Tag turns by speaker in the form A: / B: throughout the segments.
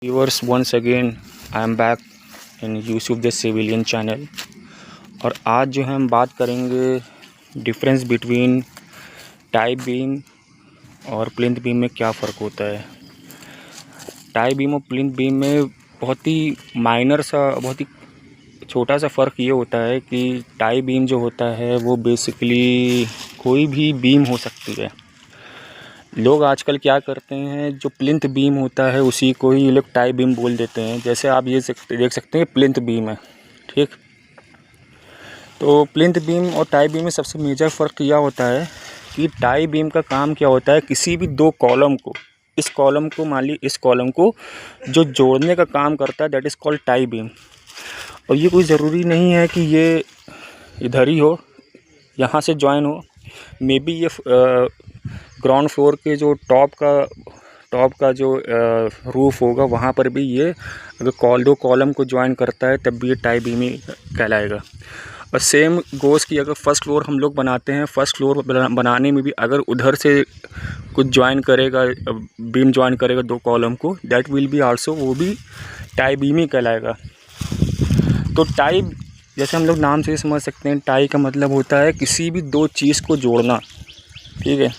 A: Viewers once again I am back in Yusuf the civilian channel. और आज जो है हम बात करेंगे डिफरेंस बिटवीन टाई बीम और प्लिंथ बीम में क्या फ़र्क होता है। टाई बीम और प्लिंथ बीम में बहुत ही माइनर सा, बहुत ही छोटा सा फ़र्क ये होता है कि टाई बीम जो होता है वो बेसिकली कोई भी बीम हो सकती है। लोग आजकल क्या करते हैं, जो प्लिंथ बीम होता है उसी को ही ये लोग टाई बीम बोल देते हैं। जैसे आप ये देख सकते हैं प्लिंथ बीम है, ठीक। तो प्लिंथ बीम और टाई बीम में सबसे मेजर फ़र्क यह होता है कि टाई बीम का काम क्या होता है, किसी भी दो कॉलम को, इस कॉलम को मान ली, इस कॉलम को जो जोड़ने का काम करता है, that is called tie beam. और ये कोई ज़रूरी नहीं है कि ये इधर ही हो, यहाँ से जॉइन हो। मे बी ये ग्राउंड फ्लोर के जो टॉप का जो रूफ़ होगा वहाँ पर भी ये अगर दो कॉलम को ज्वाइन करता है तब भी ये टाई बीम ही कहलाएगा। और सेम गोज़ की अगर फर्स्ट फ्लोर हम लोग बनाते हैं, फर्स्ट फ्लोर बनाने में भी अगर उधर से कुछ ज्वाइन करेगा, बीम ज्वाइन करेगा दो कॉलम को, दैट विल बी आल्सो, वो भी टाई बीम ही कहलाएगा। तो टाई, जैसे हम लोग नाम से समझ सकते हैं, टाई का मतलब होता है किसी भी दो चीज़ को जोड़ना, ठीक है।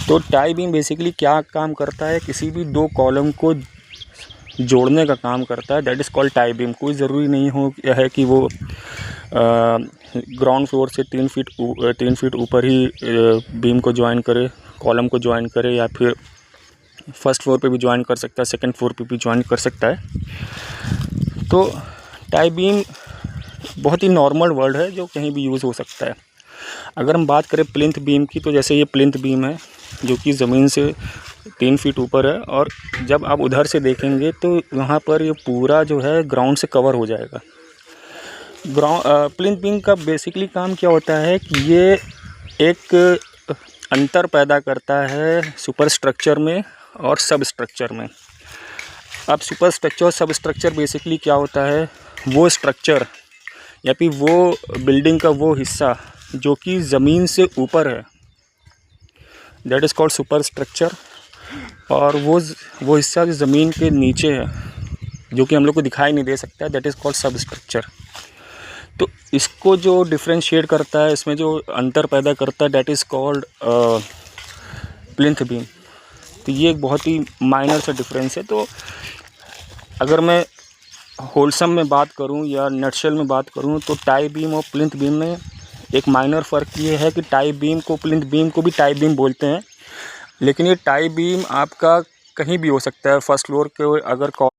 A: तो टाई बीम बेसिकली क्या काम करता है, किसी भी दो कॉलम को जोड़ने का काम करता है, that is called tie beam. कोई ज़रूरी नहीं है कि वो ग्राउंड फ्लोर से 3 फीट ऊपर ही बीम को ज्वाइन करे, कॉलम को ज्वाइन करे, या फिर फर्स्ट फ्लोर पे भी ज्वाइन कर सकता है, सेकंड फ्लोर पे भी ज्वाइन कर सकता है। तो टाई बीम बहुत ही नॉर्मल वर्ड है जो कहीं भी यूज़ हो सकता है। अगर हम बात करें प्लिंथ बीम की, तो जैसे ये प्लिंथ बीम है जो कि ज़मीन से 3 फीट ऊपर है, और जब आप उधर से देखेंगे तो वहाँ पर ये पूरा जो है ग्राउंड से कवर हो जाएगा। प्लिंथ बीम का बेसिकली काम क्या होता है कि ये एक अंतर पैदा करता है सुपर स्ट्रक्चर में और सब स्ट्रक्चर में। अब सुपर स्ट्रक्चर और सब स्ट्रक्चर बेसिकली क्या होता है, वो स्ट्रक्चर या फिर वो बिल्डिंग का वो हिस्सा जो कि ज़मीन से ऊपर है, that is called super structure. और वो हिस्सा जो ज़मीन के नीचे है, जो कि हम लोग को दिखाई नहीं दे सकता है, दैट इज़ कॉल्ड सब स्ट्रक्चर। तो इसको जो डिफ्रेंशिएट करता है, इसमें जो अंतर पैदा करता है, that is called plinth beam. तो ये एक बहुत ही माइनर सा डिफरेंस है। तो अगर मैं होलसम में बात करूं या नटशेल में बात करूं, तो टाई बीम और प्लिंथ बीम में एक माइनर फ़र्क ये है कि टाई बीम को, प्लिंथ बीम को भी टाई बीम बोलते हैं, लेकिन ये टाई बीम आपका कहीं भी हो सकता है। फर्स्ट फ्लोर के अगर